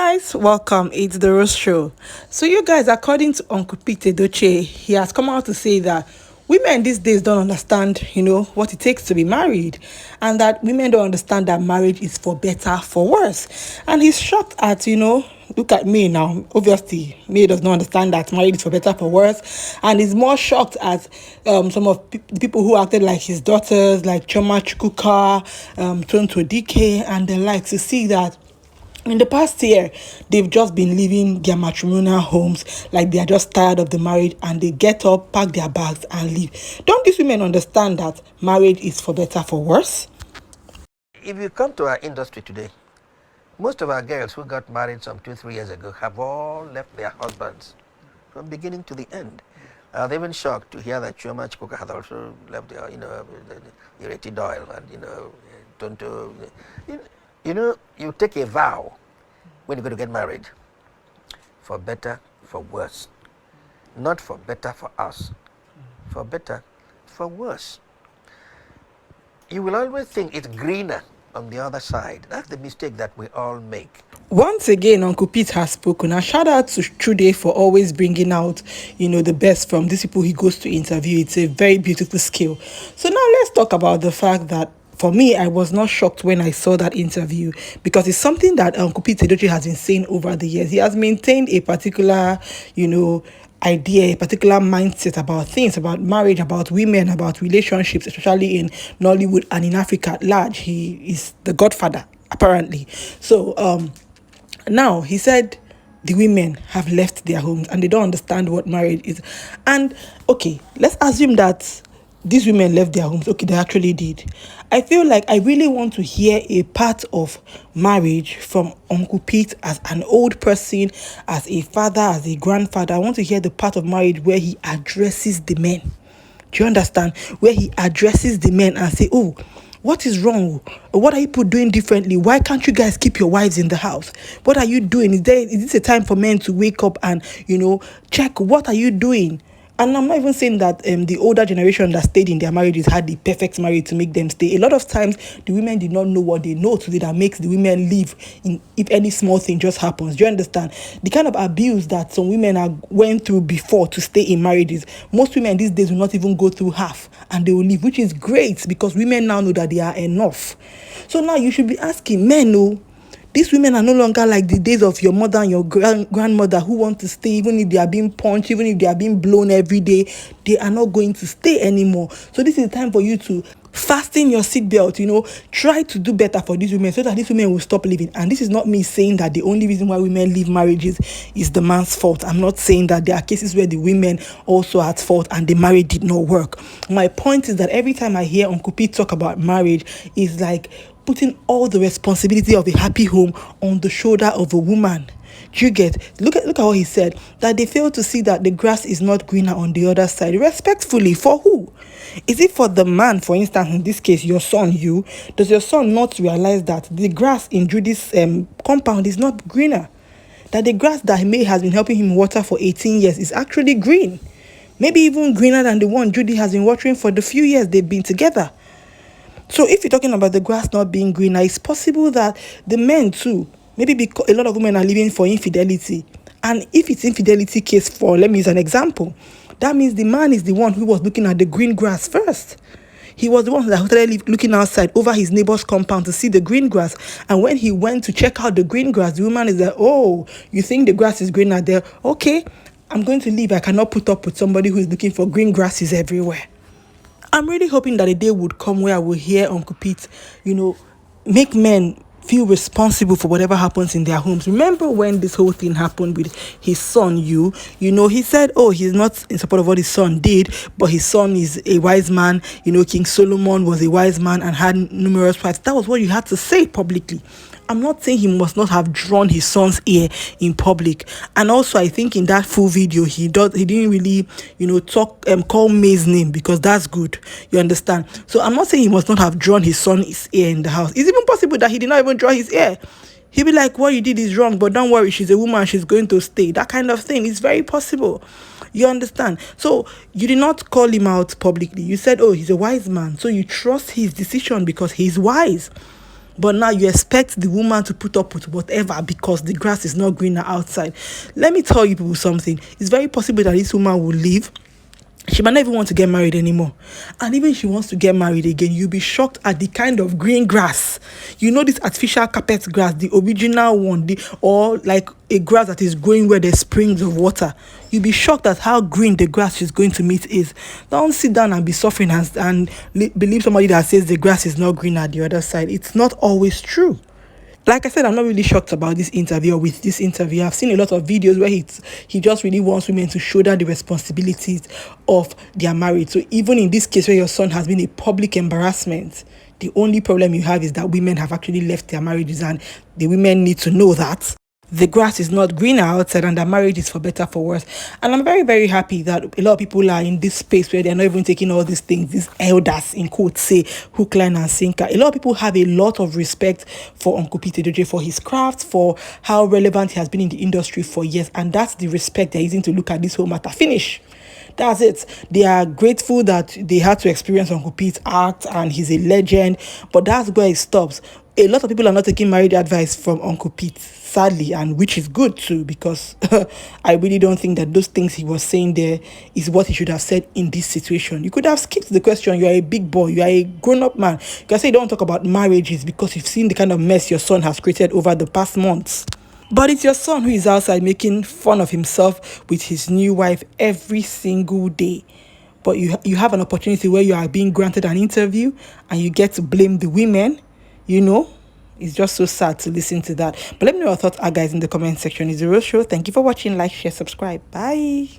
Guys, welcome. It's the Rose Show. So, you guys, according to Uncle Pete Edochie, he has come out to say that women these days don't understand, what it takes to be married, and that women don't understand that marriage is for better, for worse. And he's shocked at, look at me now. Obviously, me does not understand that marriage is for better, for worse, and he's more shocked at some of the people who acted like his daughters, like Choma Chukuka, Tonto Dike, and the like, to see that in the past year, they've just been leaving their matrimonial homes like they are just tired of the marriage, and they get up, pack their bags, and leave. Don't these women understand that marriage is for better, for worse? If you come to our industry today, most of our girls who got married some 2-3 years ago have all left their husbands from beginning to the end. They're even shocked to hear that Chioma Chukwuka has also left their, Ireti Doyle and, Tonto. You take a vow when you're going to get married, for better, for worse. Not for better for us, for better, for worse. You will always think it's greener on the other side. That's the mistake that we all make. Once again, Uncle Pete has spoken. And shout out to Trude for always bringing out, the best from these people he goes to interview. It's a very beautiful skill. So now let's talk about the fact that for me, I was not shocked when I saw that interview, because it's something that Uncle Pete Edochie has been saying over the years. He has maintained a particular, idea, a particular mindset about things, about marriage, about women, about relationships, especially in Nollywood and in Africa at large. He is the godfather, apparently. So now he said the women have left their homes and they don't understand what marriage is. And okay, let's assume that these women left their homes. Okay, they actually did. I feel like I really want to hear a part of marriage from Uncle Pete as an old person, as a father, as a grandfather. I want to hear the part of marriage where he addresses the men. Do you understand? Where he addresses the men and say, oh, what is wrong? What are you people doing differently? Why can't you guys keep your wives in the house? What are you doing? Is this a time for men to wake up and, check what are you doing? And I'm not even saying that the older generation that stayed in their marriages had the perfect marriage to make them stay. A lot of times, the women did not know what they know today that makes the women leave if any small thing just happens. Do you understand? The kind of abuse that some women went through before to stay in marriages, most women these days will not even go through half, and they will leave, which is great because women now know that they are enough. So now you should be asking men, no. These women are no longer like the days of your mother and your grandmother who want to stay even if they are being punched, even if they are being blown every day. They are not going to stay anymore. So this is the time for you to fasten your seatbelt, try to do better for these women so that these women will stop living. And this is not me saying that the only reason why women leave marriages is the man's fault. I'm not saying that there are cases where the women also at fault and the marriage did not work. My point is that every time I hear Uncle Pete talk about marriage, it's like putting all the responsibility of a happy home on the shoulder of a woman. Do you get? Look at what he said, that they fail to see that the grass is not greener on the other side. Respectfully, for who? Is it for the man, for instance, in this case, your son, you? Does your son not realize that the grass in Judy's compound is not greener? That the grass that May has been helping him water for 18 years is actually green. Maybe even greener than the one Judy has been watering for the few years they've been together. So if you're talking about the grass not being greener, it's possible that the men too, maybe because a lot of women are living for infidelity. And if it's infidelity case for, let me use an example, that means the man is the one who was looking at the green grass first. He was the one that started looking outside over his neighbor's compound to see the green grass. And when he went to check out the green grass, the woman is like, oh, you think the grass is greener there? Okay, I'm going to leave. I cannot put up with somebody who is looking for green grasses everywhere. I'm really hoping that a day would come where I will hear Uncle Pete, make men feel responsible for whatever happens in their homes. Remember when this whole thing happened with his son, he said, oh, he's not in support of what his son did, but his son is a wise man. King Solomon was a wise man and had numerous wives. That was what you had to say publicly. I'm not saying he must not have drawn his son's ear in public. And also, I think in that full video, he didn't really, call May's name, because that's good. You understand? So I'm not saying he must not have drawn his son's ear in the house. It's even possible that he did not even draw his ear. He'll be like, what you did is wrong, but don't worry, she's a woman, she's going to stay. That kind of thing is very possible. You understand? So you did not call him out publicly. You said, oh, he's a wise man. So you trust his decision because he's wise. but now you expect the woman to put up with whatever because the grass is not greener outside. Let me tell you people something. It's very possible that this woman will leave. She might not even want to get married anymore. And even if she wants to get married again, you'll be shocked at the kind of green grass. You know, this artificial carpet grass, the original one, or like a grass that is growing where there's springs of water. You'll be shocked at how green the grass she's going to meet is. Don't sit down and be suffering and believe somebody that says the grass is not green at the other side. It's not always true. Like I said, I'm not really shocked about this interview or with this interview. I've seen a lot of videos where he just really wants women to shoulder the responsibilities of their marriage. So even in this case where your son has been a public embarrassment, the only problem you have is that women have actually left their marriages, and the women need to know that the grass is not greener outside and that marriage is for better, for worse. And I'm very, very happy that a lot of people are in this space where they're not even taking all these things, these elders in quotes say hook, line and sinker. A lot of people have a lot of respect for Uncle Pete Edochie, for his craft, for how relevant he has been in the industry for years, and that's the respect they're using to look at this whole matter. Finish. That's it. They are grateful that they had to experience Uncle Pete's act and he's a legend, but that's where it stops. A lot of people are not taking marriage advice from Uncle Pete, sadly, and which is good too, because I really don't think that those things he was saying there is what he should have said in this situation. You could have skipped the question. You are a big boy. You are a grown-up man. You can say you don't talk about marriages because you've seen the kind of mess your son has created over the past months. But it's your son who is outside making fun of himself with his new wife every single day. But you have an opportunity where you are being granted an interview and you get to blame the women, you know. It's just so sad to listen to that. But let me know your thoughts are, guys, in the comment section. It's the Real Show. Thank you for watching. Like, share, subscribe. Bye.